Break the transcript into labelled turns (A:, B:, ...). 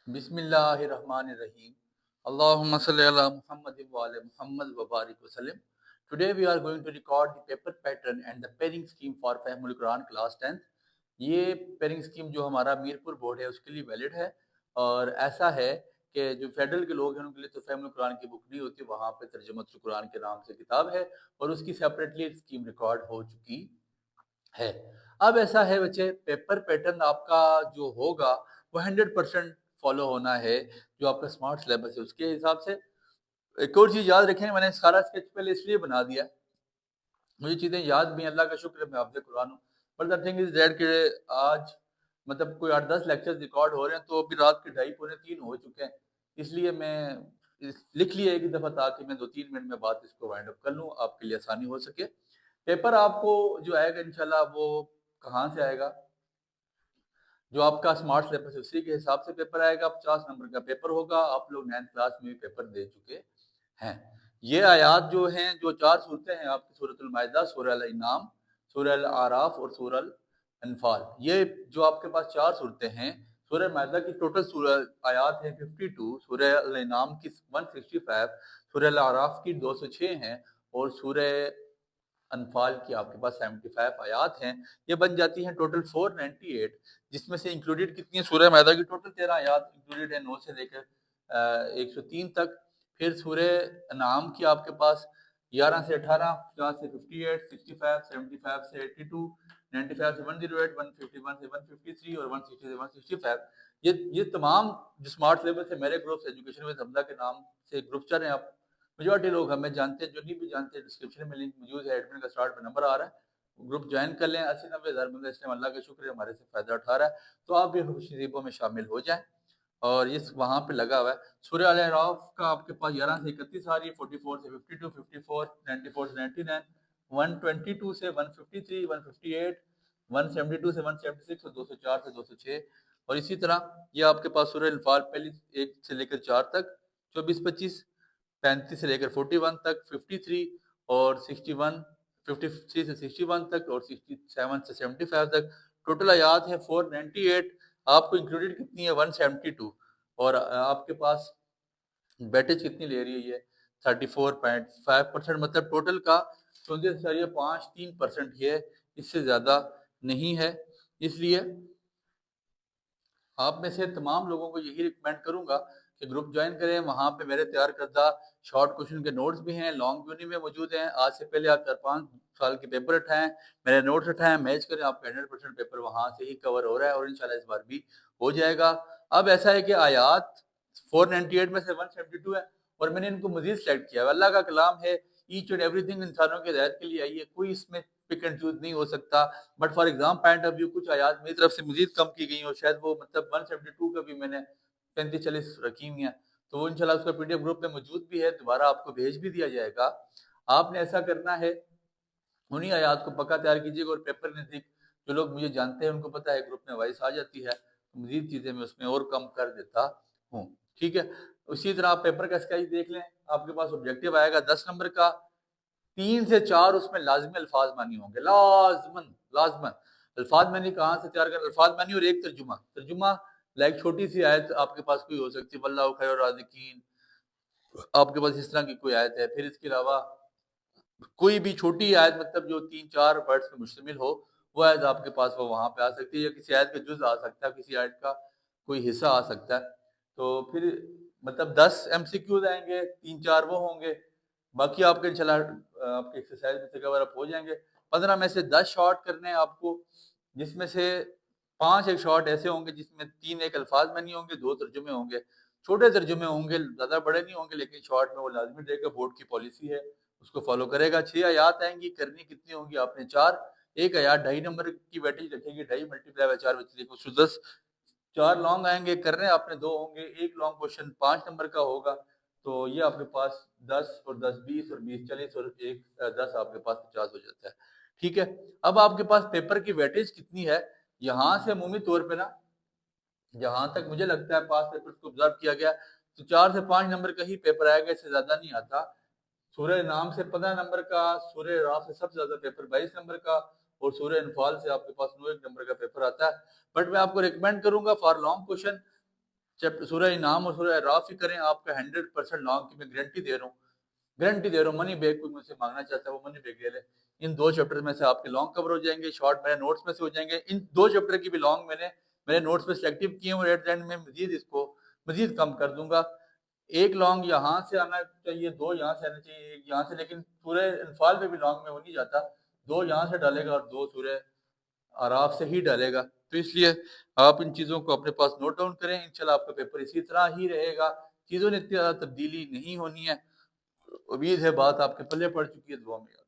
A: بسم اللہ الرحمن الرحیم اللہم صلی علی محمد وعلی محمد وبارک وسلم. Today we are going to record the paper pattern and the pairing scheme for فہم القرآن class 10th. یہ پیرنگ اسکیم جو ہمارا میرپور بورڈ ہے اس کے لیے ویلڈ ہے، اور ایسا ہے کہ جو فیڈرل کے لوگ ہیں ان کے لیے تو فہم القرآن کی بک نہیں ہوتی، وہاں پہ ترجمۃ القرآن کے نام سے کتاب ہے اور اس کی سیپریٹلی اسکیم ریکارڈ ہو چکی ہے. اب ایسا ہے بچے، پیپر پیٹرن آپ کا جو ہوگا وہ 100% فالو ہونا ہے جو آپ کا اسمارٹ سلیبس ہے اس کے حساب سے. ایک اور چیز یاد رکھیں، میں نے سارا اسکیچ پہلے اس لیے بنا دیا، مجھے چیزیں یاد بھی ہیں، اللہ کا شکر ہے میں حافظ قرآن ہوں. But the thing is that کہ آج مطلب کوئی 8-10 لیکچر ریکارڈ ہو رہے ہیں تو ابھی رات کے 2:30-3 ہو چکے ہیں، اس لیے میں لکھ لیا ایک دفعہ تاکہ میں 2-3 منٹ میں بات اس کو وائنڈ اپ کر لوں، آپ کے لیے آسانی ہو سکے. پیپر آپ کو جو آئے گا انشاءاللہ وہ کہاں سے آئے گا؟ جو آپ کا اسمارٹ سلیبس ہے اسی کے حساب سے پیپر آئے گا. 50 نمبر کا پیپر ہوگا. آپ لوگ 9th کلاس میں بھی پیپر دے چکے ہیں. یہ آیات جو ہیں، جو 4 صورتیں ہیں آپ کی، سورۃ المائدہ، سورہ الانعام، سورہ الاعراف اور سورہ الانفال، یہ جو آپ کے پاس 4 صورتیں ہیں. سورہ المائدہ کی ٹوٹل سورہ آیات ہیں 52، سورہ الانعام کی 165، سورہ الاعراف کی 206 ہیں، اور سورہ انفال کی آپ کے پاس 75 آیات ہیں. یہ بن جاتی ہیں ٹوٹل 498، جس میں سے انکلوڈیڈ کتنی ہیں؟ سورہ مائدہ کی ٹوٹل 13 آیات انکلوڈیڈ ہیں، 9 سے لے کر 103 تک. پھر سورہ انعام کی آپ کے پاس 11 سے 18، 50 سے 58، 65، 75 سے 82، 95 سے 108، 151 سے 153 اور 160 سے 165. یہ تمام جو اسمارٹ سلیبس ہے میرے گروپ ایجوکیشن ود حمزہ کے نام سے گروپ چل رہے ہیں. آپ میجورٹی لوگ ہمیں جانتے ہیں، جو نہیں بھی جانتے ڈسکرپشن میں لنک موجود ہے، ایڈمن کا اسٹارٹ پہ نمبر آ رہا ہے، گروپ جوائن کر لیں. 80-90 ہزار بندہ اس ٹائم اللہ کا شکر ہے ہمارے سے فائدہ اٹھا رہا ہے، تو آپ بھی خوش نصیبوں میں شامل ہو جائیں. اور یہ وہاں پہ لگا ہوا ہے. سورہ الاعراف کا آپ کے پاس 11 سے 31 آ رہی ہے، 44 سے 52، 54، 94 سے 99، 122 سے 153، 158، 172 سے 176 اور 204 سے 206. اور اسی طرح یہ آپ کے پاس سورہ انفال پہلی 1 سے لے کر 4 تک، 24-25، 35 سے لے کر 41 تک، 53 اور 61، 53 سے 61 تک اور 67 سے 75 تک. ٹوٹل آیات ہے 498. آپ کو انکلوڈیڈ کتنی ہے؟ 172. اور آپ کے پاس بیٹیج کتنی لے رہی ہے؟ یہ 34.5%، مطلب ٹوٹل کا 34.53% ہی ہے، اس سے زیادہ نہیں ہے. اس لیے آپ میں سے تمام لوگوں کو یہی ریکمینڈ کروں گا کہ گروپ جوائن کریں. وہاں پہ میرے تیار کردہ شارٹ کوشچن کے نوٹس بھی ہیں، لانگ بھی میں موجود ہیں. آج سے پہلے آپ 4-5 سال کے پیپر اٹھائیں، میرے نوٹس اٹھائیں، میچ کریں، آپ کا 100% پیپر وہاں سے ہی کور ہو رہا ہے، اور انشاءاللہ اس بار بھی ہو جائے گا. اب ایسا ہے کہ آیات 498 میں سے 172 ہے، اور میں نے ان کو مزید سلیکٹ کیا ہے. اللہ کا کلام ہے، ایچ اینڈ ایوری تھنگ انسانوں کے ہدایت کے لیے آئی ہے، کوئی اس میں پک اینڈ چوز نہیں ہو سکتا. But for exam point of view کچھ آیات میری طرف سے مزید کم کی گئی ہیں، اور شاید وہ مطلب 172 کا بھی میں نے 35-40 رکھی ہوئی ہیں. تو وہ انشاءاللہ اس کا پی ڈی ایف گروپ میں موجود بھی ہے، دوبارہ آپ کو بھیج بھی دیا جائے گا. آپ نے ایسا کرنا ہے، انہی آیات کو پکا تیار کیجیے گا. اور پیپر نزدیک جو لوگ مجھے جانتے ہیں ان کو پتہ ہے گروپ میں وائس آ جاتی ہے، مزید چیزیں میں اس میں اور کم کر دیتا ہوں. ٹھیک ہے. اسی طرح آپ پیپر کا اسکیچ دیکھ لیں. آپ کے پاس آبجیکٹیو آئے گا 10 نمبر کا، 3 سے 4 اس میں لازمی الفاظ معنی ہوں گے، لازمن. الفاظ معنی کہاں سے تیار کریں؟ الفاظ معنی اور ایک ترجمہ لائک چھوٹی سی آیت آپ کے پاس کوئی ہو سکتی ہے، واللہ خیر الرازقین، آپ کے پاس اس طرح کی کوئی آیت ہے. پھر اس کے علاوہ کوئی بھی چھوٹی آیت مطلب جو 3-4 ورڈز پر مشتمل ہو، وہ آیت آپ کے پاس وہ وہاں پہ آ سکتی ہے، یا کسی آیت کا جز آ سکتا ہے، کسی آیت کا کوئی حصہ آ سکتا ہے. تو پھر مطلب 10 ایم سی کیوز آئیں گے، 3-4 وہ ہوں گے، باقی آپ کے انشاءاللہ آپ کے ایکسرسائز میں سے کور اپ ہو جائیں گے. 15 میں سے 10 شارٹ کرنے ہیں آپ کو، جس میں سے 5 ایک شارٹ ایسے ہوں گے جس میں 3 ایک الفاظ میں نہیں ہوں گے، 2 ترجمے ہوں گے. چھوٹے ترجمے ہوں گے، زیادہ بڑے نہیں ہوں گے، لیکن شارٹ میں وہ لازمی رہے گا، بورڈ کی پالیسی ہے، اس کو فالو کرے گا. 6 آیات آئیں گی، کرنی کتنی ہوں گی آپ نے؟ 4. ایک آیات 2.5 نمبر کی ویٹیج رکھے گی، 2.5 ملٹیپلائی بائی 4 بچے کو 10. 4 لانگ آئیں گے، کرنے آپ نے 2 ہوں گے. ایک لانگ کوشچن 5 نمبر کا ہوگا، تو یہ آپ کے پاس 10 اور 10 20 اور 20 40 اور ایک 10 آپ کے پاس 50 ہو جاتا ہے. ٹھیک ہے. اب آپ کے پاس پیپر کی ویٹیج کتنی ہے؟ یہاں سے عمومی طور پہ نا، جہاں تک مجھے لگتا ہے پاس پیپرز کو آبزرو کیا گیا، تو 4 سے 5 نمبر کا ہی پیپر آئے گا، اس سے زیادہ نہیں آتا. سورہ نام سے 15 نمبر کا، سورہ راف سے سب سے زیادہ پیپر 22 نمبر کا، اور سورہ انفال سے آپ کے پاس 9 نمبر کا پیپر آتا ہے. بٹ میں آپ کو ریکمینڈ کروں گا فار لانگ کوشچن سورہ انعام اور سورہ اعراف ہی کریں، آپ کا 100% لانگ کی میں گارنٹی دے رہا ہوں، منی بیگ کوئی مجھ سے مانگنا چاہتا ہے وہ منی بیگ لے لے۔ ان 2 چیپٹر میں سے آپ کے لانگ کور ہو جائیں گے، شارٹ میرے نوٹس میں سے ہو جائیں گے۔ ان 2 چیپٹر کی بھی لانگ میں نے میرے نوٹس میں سلیکٹیو کیے ہیں، اور ایٹ اینڈ میں مزید اس کو مزید کم کر دوں گا۔ ایک لانگ یہاں سے آنا چاہیے، 2 یہاں سے آنا چاہیے، ایک یہاں سے، لیکن سورہ انفال میں بھی لانگ میں وہ نہیں جاتا، 2 یہاں سے ڈالے گا اور 2 سورہ آراف سے ہی ڈالے گا۔ تو اس لیے آپ ان چیزوں کو اپنے پاس نوٹ ڈاؤن کریں، انشاءاللہ آپ کا پیپر اسی طرح ہی رہے گا، چیزوں نے اتنی زیادہ تبدیلی نہیں ہونی ہے۔ امید ہے بات آپ کے پلے پڑ چکی ہے، دعا میں یاد